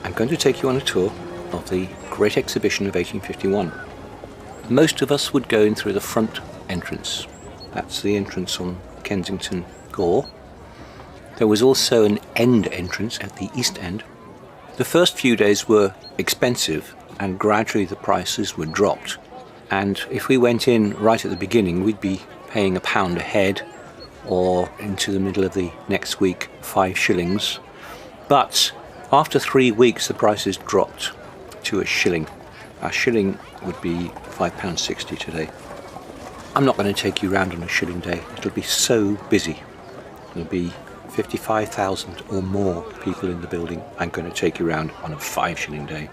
I'm going to take you on a tour of the Great Exhibition of 1851. Most of us would go in through the front entrance. That's the entrance on Kensington Gore. There was also an end entrance at the east end. The first few days were expensive and gradually the prices were dropped. And if we went in right at the beginning, we'd be paying £1 a head, or into the middle of the next week, 5 shillings. But after 3 weeks, the prices dropped to a shilling. A shilling would be £5.60 today. I'm not going to take you round on a shilling day. It'll be so busy. There'll be 55,000 or more people in the building. I'm going to take you round on a 5 shilling day.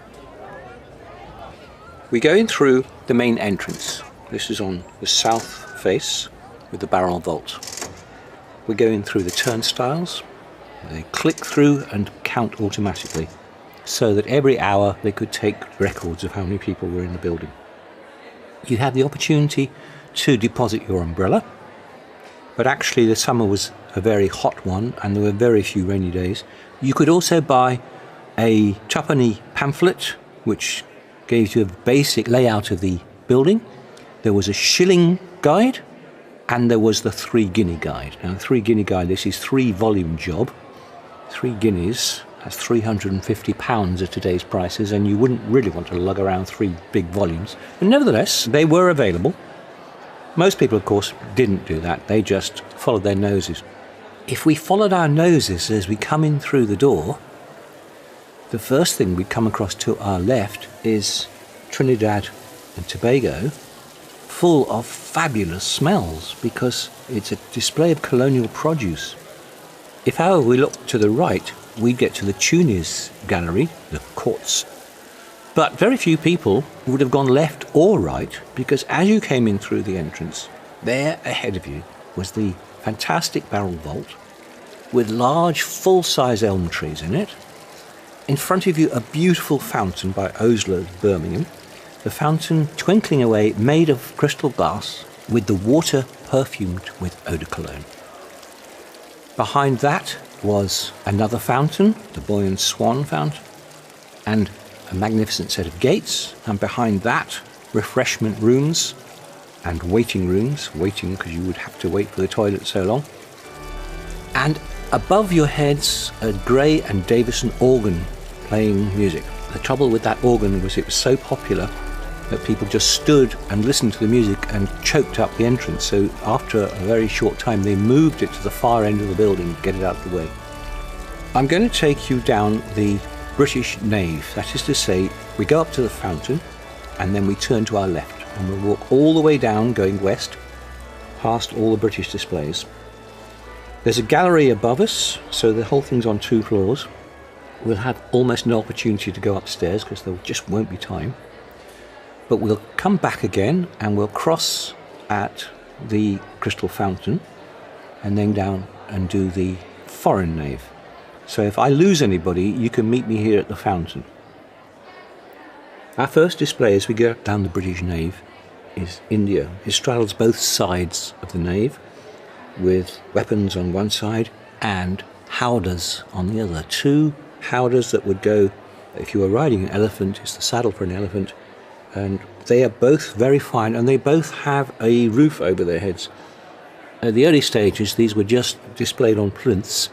We go in through the main entrance. This is on the south face with the barrel vault. We go in through the turnstiles. They click through and count automatically, so that every hour they could take records of how many people were in the building. You had the opportunity to deposit your umbrella, but actually the summer was a very hot one and there were very few rainy days. You could also buy a twopenny pamphlet which gave you a basic layout of the building. There was a shilling guide and there was the 3 guinea guide. Now the 3 guinea guide, this is 3-volume job. 3 guineas, that's £350 at today's prices, and you wouldn't really want to lug around 3 big volumes. But nevertheless, they were available. Most people, of course, didn't do that. They just followed their noses. If we followed our noses as we come in through the door, the first thing we'd come across to our left is Trinidad and Tobago, full of fabulous smells because it's a display of colonial produce. If, however, we look to the right, we'd get to the Tunis Gallery, the courts. But very few people would have gone left or right, because as you came in through the entrance, there ahead of you was the fantastic barrel vault with large full-size elm trees in it. In front of you, a beautiful fountain by Osler, Birmingham. The fountain twinkling away, made of crystal glass, with the water perfumed with eau de cologne. Behind that was another fountain, the Boy and Swan fountain, and a magnificent set of gates, and behind that, refreshment rooms and waiting rooms, waiting because you would have to wait for the toilet so long. And above your heads, a Gray and Davison organ playing music. The trouble with that organ was it was so popular that people just stood and listened to the music and choked up the entrance. So after a very short time, they moved it to the far end of the building to get it out of the way. I'm going to take you down the British nave. That is to say, we go up to the fountain and then we turn to our left and we'll walk all the way down going west past all the British displays. There's a gallery above us, so the whole thing's on 2 floors. We'll have almost no opportunity to go upstairs because there just won't be time. But we'll come back again and we'll cross at the Crystal Fountain and then down and do the foreign nave. So if I lose anybody, you can meet me here at the fountain. Our first display as we go down the British nave is India. It straddles both sides of the nave with weapons on one side and howdahs on the other. 2 howdahs that would go, if you were riding an elephant, it's the saddle for an elephant, and they are both very fine and they both have a roof over their heads. At the early stages, these were just displayed on plinths,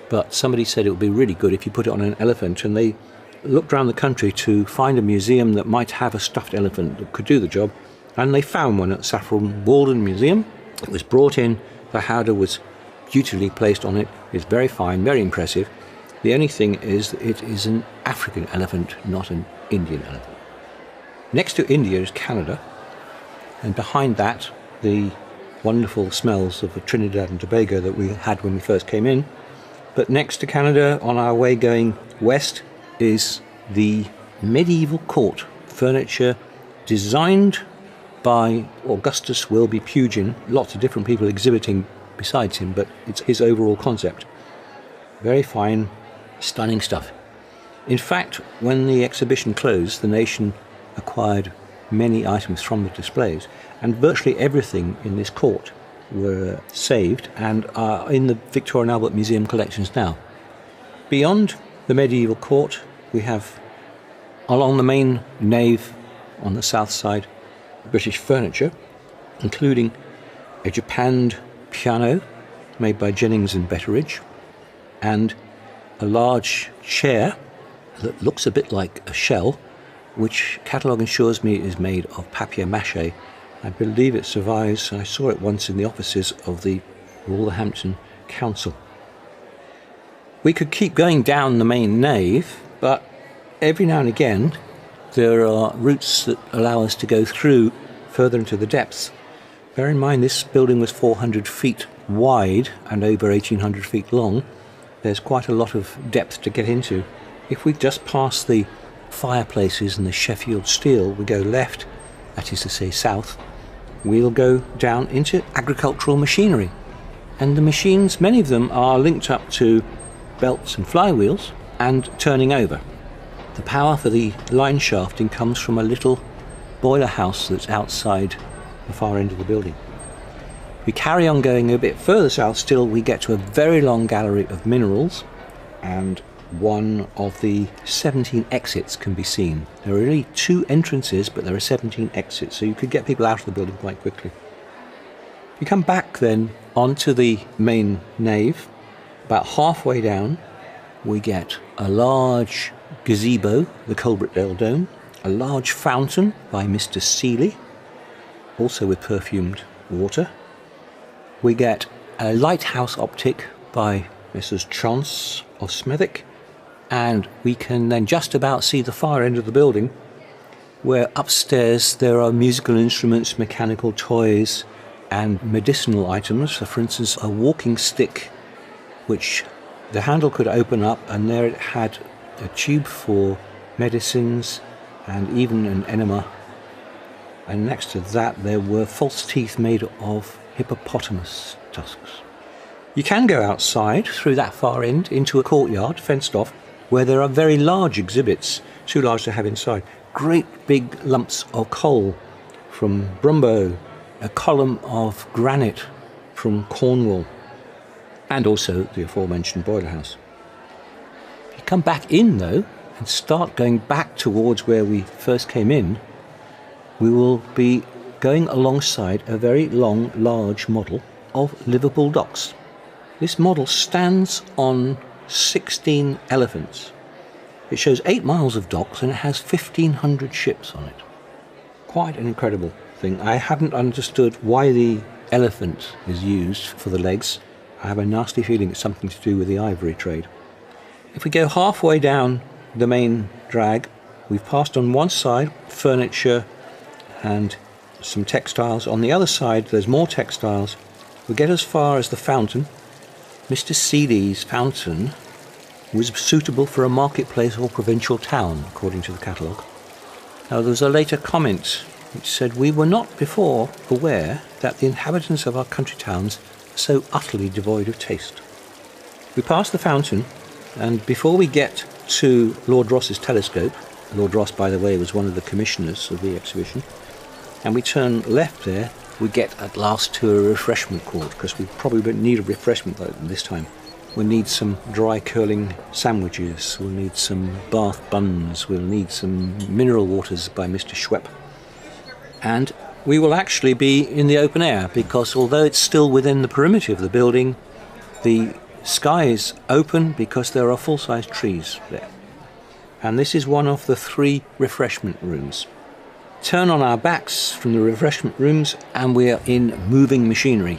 but somebody said it would be really good if you put it on an elephant, and they looked around the country to find a museum that might have a stuffed elephant that could do the job, and they found one at Saffron Walden Museum. It was brought in, the howdah was beautifully placed on it. It's very fine, very impressive. The only thing is that it is an African elephant, not an Indian elephant. Next to India is Canada, and behind that the wonderful smells of the Trinidad and Tobago that we had when we first came in. But next to Canada, on our way going west, is the medieval court furniture designed by Augustus Wilby Pugin. Lots of different people exhibiting besides him, but it's his overall concept. Very fine, stunning stuff. In fact, when the exhibition closed, the nation acquired many items from the displays, and virtually everything in this court were saved and are in the Victoria and Albert Museum collections now. Beyond the medieval court, we have along the main nave on the south side British furniture, including a japanned piano made by Jennings and Betteridge, and a large chair that looks a bit like a shell, which catalogue assures me is made of papier-mâché. I believe it survives. I saw it once in the offices of the Wolverhampton Council. We could keep going down the main nave, but every now and again there are routes that allow us to go through further into the depths. Bear in mind this building was 400 feet wide and over 1800 feet long. There's quite a lot of depth to get into. If we just pass the fireplaces and the Sheffield steel, we go left, that is to say south, we'll go down into agricultural machinery. And the machines, many of them are linked up to belts and flywheels and turning over. The power for the line shafting comes from a little boiler house that's outside the far end of the building. We carry on going a bit further south still, we get to a very long gallery of minerals, and one of the 17 exits can be seen. There are really 2 entrances, but there are 17 exits, so you could get people out of the building quite quickly. You come back then onto the main nave. About halfway down, we get a large gazebo, the Coalbrookdale Dome, a large fountain by Mr. Seeley, also with perfumed water. We get a lighthouse optic by Messrs. Chance of Smethwick, and we can then just about see the far end of the building, where upstairs there are musical instruments, mechanical toys and medicinal items. So for instance, a walking stick which the handle could open up, and there it had a tube for medicines and even an enema. And next to that there were false teeth made of hippopotamus tusks. You can go outside through that far end into a courtyard, fenced off, where there are very large exhibits, too large to have inside. Great big lumps of coal from Brumbo, a column of granite from Cornwall, and also the aforementioned boiler house. If you come back in though, and start going back towards where we first came in, we will be going alongside a very long, large model of Liverpool docks. This model stands on 16 elephants. It shows 8 miles of docks and it has 1,500 ships on it. Quite an incredible thing. I haven't understood why the elephant is used for the legs. I have a nasty feeling it's something to do with the ivory trade. If we go halfway down the main drag, we've passed on one side furniture and some textiles. On the other side there's more textiles. We get as far as the fountain. Mr. Seeley's fountain was suitable for a marketplace or provincial town, according to the catalogue. Now there was a later comment which said, "We were not before aware that the inhabitants of our country towns are so utterly devoid of taste." We passed the fountain, and before we get to Lord Ross's telescope, Lord Ross, by the way, was one of the commissioners of the exhibition, and we turn left there, we get at last to a refreshment court, because we probably don't need a refreshment this time. We'll need some dry curling sandwiches, we'll need some Bath buns, we'll need some mineral waters by Mr. Schwepp. And we will actually be in the open air, because although it's still within the perimeter of the building, the sky is open because there are full-size trees there. And this is one of the 3 refreshment rooms. Turn on our backs from the refreshment rooms and we are in moving machinery.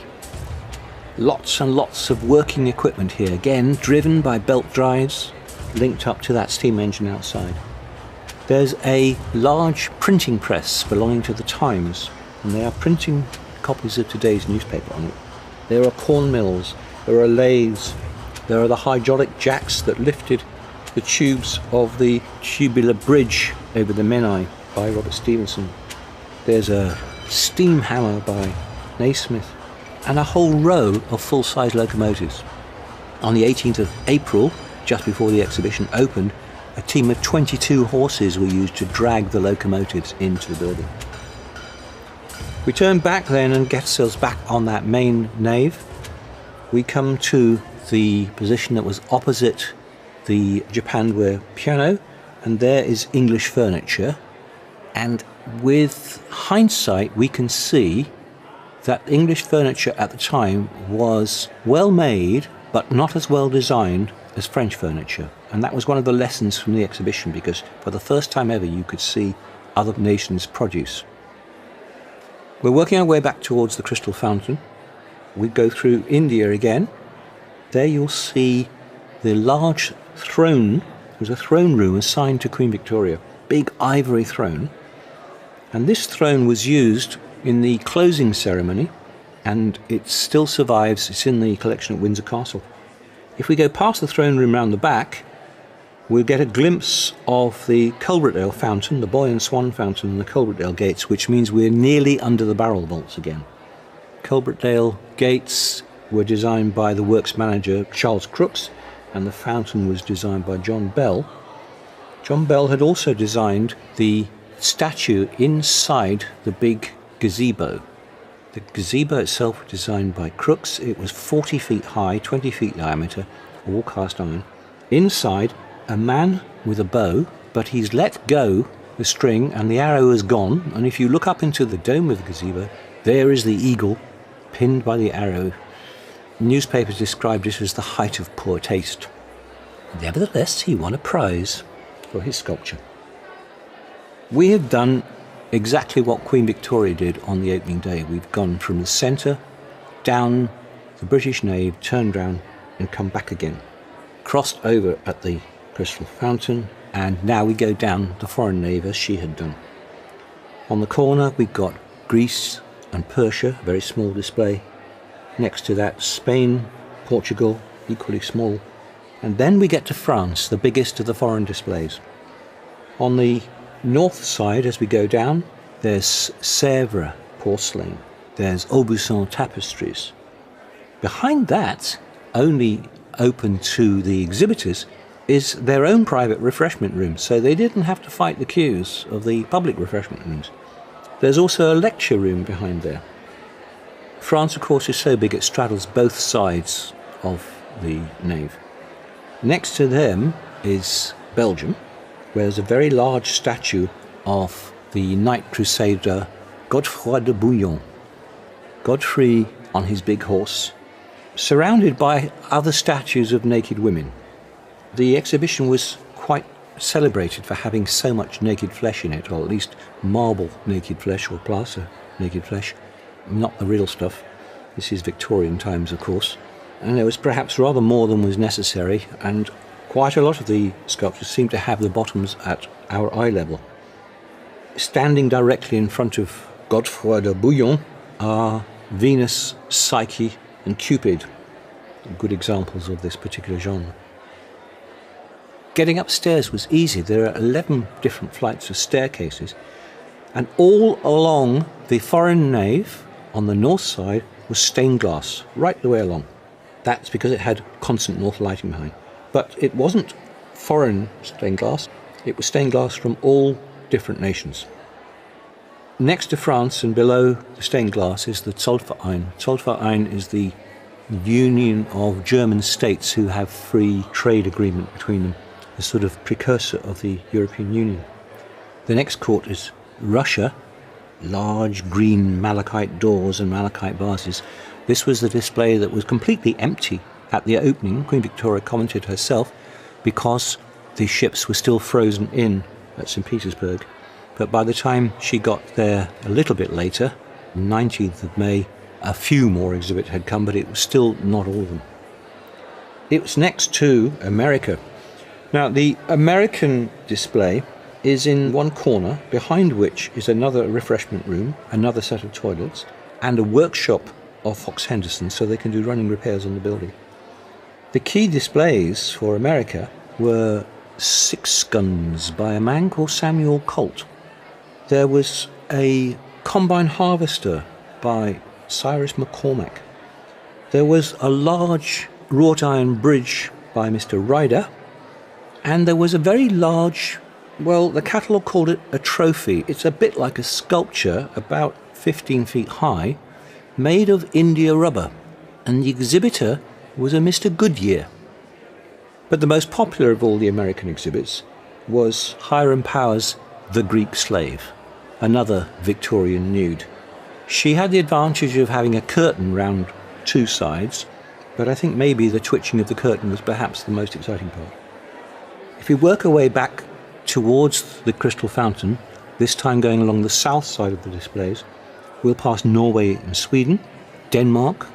Lots and lots of working equipment here, again driven by belt drives linked up to that steam engine outside. There's a large printing press belonging to the Times, and they are printing copies of today's newspaper on it. There are corn mills, there are lathes, there are the hydraulic jacks that lifted the tubes of the tubular bridge over the Menai by Robert Stevenson. There's a steam hammer by Naismith, and a whole row of full-size locomotives. On the 18th of April, just before the exhibition opened, a team of 22 horses were used to drag the locomotives into the building. We turn back then and get ourselves back on that main nave. We come to the position that was opposite the japanned piano, and there is English furniture. And with hindsight, we can see that English furniture at the time was well made, but not as well designed as French furniture. And that was one of the lessons from the exhibition, because for the first time ever, you could see other nations' produce. We're working our way back towards the Crystal Fountain. We go through India again. There you'll see the large throne. There's a throne room assigned to Queen Victoria, big ivory throne. And this throne was used in the closing ceremony, and it still survives. It's in the collection at Windsor Castle. If we go past the throne room round the back, we'll get a glimpse of the Coalbrookdale Fountain, the Boy and Swan Fountain, and the Coalbrookdale Gates, which means we're nearly under the barrel vaults again. Coalbrookdale Gates were designed by the works manager Charles Crooks, and the fountain was designed by John Bell. John Bell had also designed the statue inside the big gazebo. The gazebo itself was designed by Crooks. It was 40 feet high, 20 feet diameter, all cast iron. Inside, a man with a bow, but he's let go the string and the arrow is gone. And if you look up into the dome of the gazebo, there is the eagle pinned by the arrow. Newspapers described it as the height of poor taste. Nevertheless, he won a prize for his sculpture. We have done exactly what Queen Victoria did on the opening day. We've gone from the centre down the British nave, turned round and come back again. Crossed over at the Crystal Fountain, and now we go down the foreign nave as she had done. On the corner we've got Greece and Persia, a very small display. Next to that, Spain, Portugal, equally small. And then we get to France, the biggest of the foreign displays. On the north side, as we go down, there's Sèvres porcelain, there's Aubusson tapestries. Behind that, only open to the exhibitors, is their own private refreshment room, so they didn't have to fight the queues of the public refreshment rooms. There's also a lecture room behind there. France, of course, is so big it straddles both sides of the nave. Next to them is Belgium, where there's a very large statue of the Knight Crusader Godefroy de Bouillon. Godfrey on his big horse, surrounded by other statues of naked women. The exhibition was quite celebrated for having so much naked flesh in it, or at least marble naked flesh or plaster naked flesh, not the real stuff. This is Victorian times, of course, and there was perhaps rather more than was necessary, and quite a lot of the sculptures seem to have the bottoms at our eye level. Standing directly in front of Godefroy de Bouillon are Venus, Psyche and Cupid, good examples of this particular genre. Getting upstairs was easy. There are 11 different flights of staircases, and all along the foreign nave on the north side was stained glass right the way along. That's because it had constant north lighting behind. But it wasn't foreign stained glass, it was stained glass from all different nations. Next to France and below the stained glass is the Zollverein. Zollverein is the union of German states who have free trade agreement between them, a sort of precursor of the European Union. The next court is Russia, large green malachite doors and malachite vases. This was the display that was completely empty at the opening. Queen Victoria commented herself, because the ships were still frozen in at St. Petersburg. But by the time she got there a little bit later, 19th of May, a few more exhibits had come, but it was still not all of them. It was next to America. Now, the American display is in one corner, behind which is another refreshment room, another set of toilets, and a workshop of Fox Henderson, so they can do running repairs on the building. The key displays for America were 6 guns by a man called Samuel Colt. There was a combine harvester by Cyrus McCormack. There was a large wrought iron bridge by Mr. Ryder. And there was a very large, well, the catalogue called it a trophy. It's a bit like a sculpture, about 15 feet high, made of India rubber. And the exhibitor was a Mr. Goodyear. But the most popular of all the American exhibits was Hiram Power's The Greek Slave, another Victorian nude. She had the advantage of having a curtain round two sides, but I think maybe the twitching of the curtain was perhaps the most exciting part. If we work our way back towards the Crystal Fountain, this time going along the south side of the displays, we'll pass Norway and Sweden, Denmark,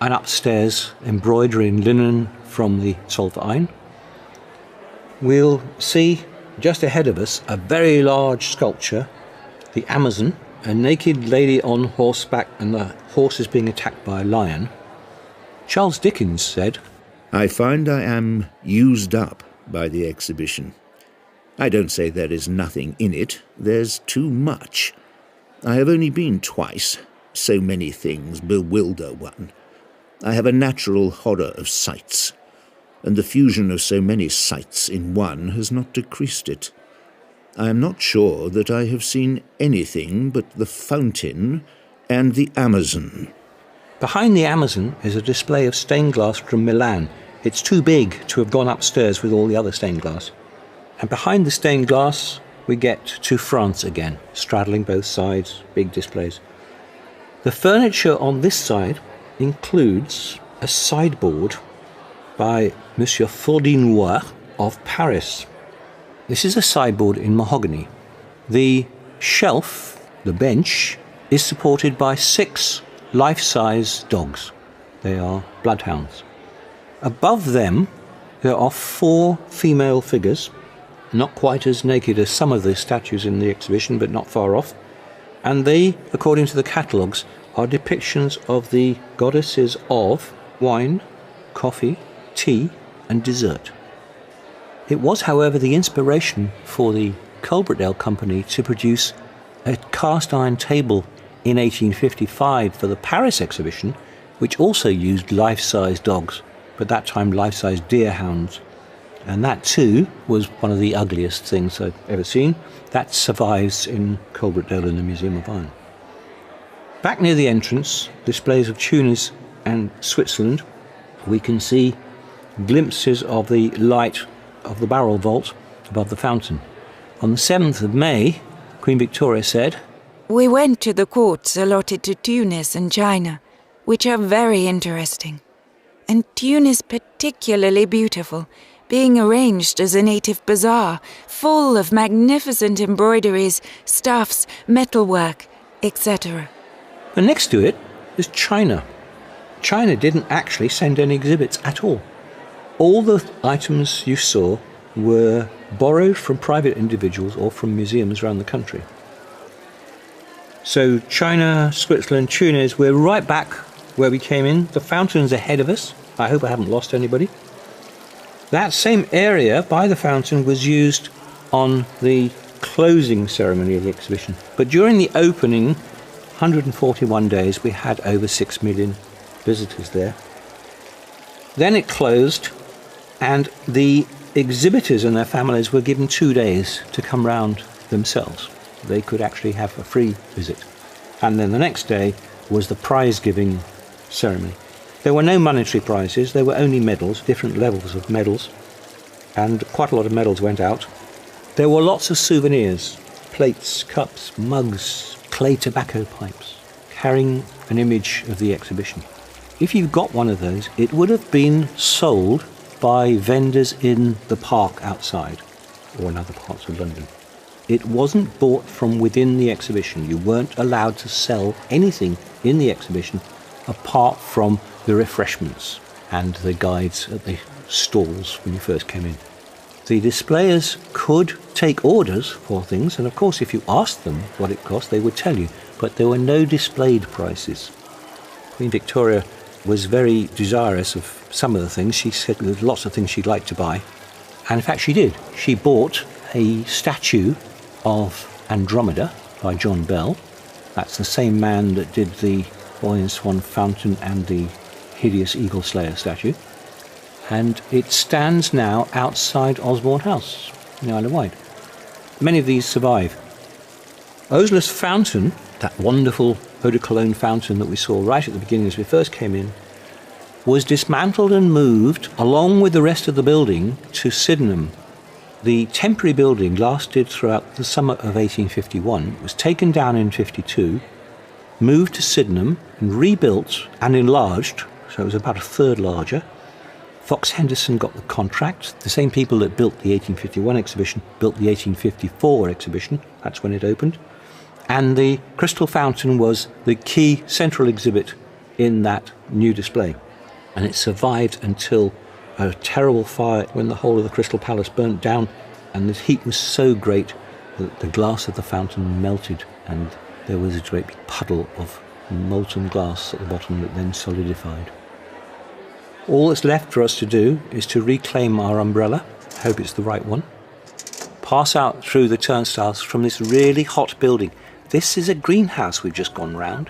and upstairs embroidery in linen from the Solverein. We'll see just ahead of us a very large sculpture, the Amazon, a naked lady on horseback and the horse is being attacked by a lion. Charles Dickens said, "I find I am used up by the exhibition. I don't say there is nothing in it, there's too much. I have only been twice. So many things bewilder one. I have a natural horror of sights, and the fusion of so many sights in one has not decreased it. I am not sure that I have seen anything but the fountain and the Amazon." Behind the Amazon is a display of stained glass from Milan. It's too big to have gone upstairs with all the other stained glass. And behind the stained glass, we get to France again, straddling both sides, big displays. The furniture on this side includes a sideboard by Monsieur Faudinois of Paris. This is a sideboard in mahogany. The shelf, the bench, is supported by 6 life-size dogs. They are bloodhounds. Above them, there are 4 female figures, not quite as naked as some of the statues in the exhibition, but not far off. And they, according to the catalogues, are depictions of the goddesses of wine, coffee, tea, and dessert. It was, however, the inspiration for the Coalbrookdale Company to produce a cast iron table in 1855 for the Paris exhibition, which also used life-size dogs, but that time life-size deerhounds. And that too was one of the ugliest things I've ever seen. That survives in Coalbrookdale in the Museum of Iron. Back near the entrance, displays of Tunis and Switzerland. We can see glimpses of the light of the barrel vault above the fountain. On the 7th of May, Queen Victoria said, "We went to the courts allotted to Tunis and China, which are very interesting, and Tunis particularly beautiful, being arranged as a native bazaar, full of magnificent embroideries, stuffs, metalwork, etc. And next to it is China. China didn't actually send any exhibits at all. All the items you saw were borrowed from private individuals or from museums around the country. So China, Switzerland, Tunis, we're right back where we came in. The fountain's ahead of us. I hope I haven't lost anybody. That same area by the fountain was used on the closing ceremony of the exhibition. But during the opening, 141 days, we had over 6 million visitors there. Then it closed, and the exhibitors and their families were given 2 days to come round themselves. They could actually have a free visit. And then the next day was the prize-giving ceremony. There were no monetary prizes, there were only medals, different levels of medals, and quite a lot of medals went out. There were lots of souvenirs, plates, cups, mugs, clay tobacco pipes, carrying an image of the exhibition. If you got one of those, it would have been sold by vendors in the park outside, or in other parts of London. It wasn't bought from within the exhibition. You weren't allowed to sell anything in the exhibition apart from the refreshments and the guides at the stalls when you first came in. The displayers could take orders for things, and of course if you asked them what it cost, they would tell you, but there were no displayed prices. Queen Victoria was very desirous of some of the things. She said there were lots of things she'd like to buy, and in fact she did. She bought a statue of Andromeda by John Bell. That's the same man that did the Boy and Swan Fountain and the hideous Eagle Slayer statue. And it stands now outside Osborne House in the Isle of Wight. Many of these survive. Osler's Fountain, that wonderful eau de cologne fountain that we saw right at the beginning as we first came in, was dismantled and moved along with the rest of the building to Sydenham. The temporary building lasted throughout the summer of 1851. It was taken down in 52, moved to Sydenham and rebuilt and enlarged, so it was about a third larger. Fox Henderson got the contract. The same people that built the 1851 exhibition built the 1854 exhibition. That's when it opened. And the Crystal Fountain was the key central exhibit in that new display. And it survived until a terrible fire when the whole of the Crystal Palace burnt down, and the heat was so great that the glass of the fountain melted, and there was a great big puddle of molten glass at the bottom that then solidified. All that's left for us to do is to reclaim our umbrella, hope it's the right one, pass out through the turnstiles from this really hot building. This is a greenhouse we've just gone round.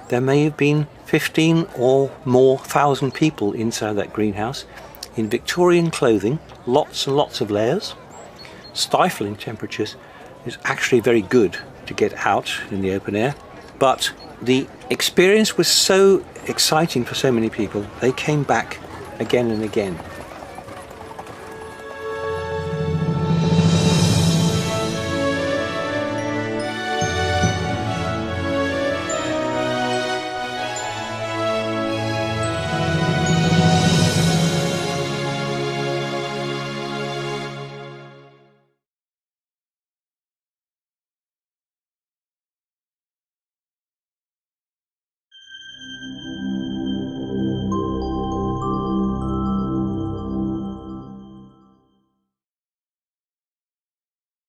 There may have been 15 or more thousand people inside that greenhouse in Victorian clothing, lots and lots of layers, stifling temperatures. It's actually very good to get out in the open air, but the experience was so exciting for so many people, they came back again and again.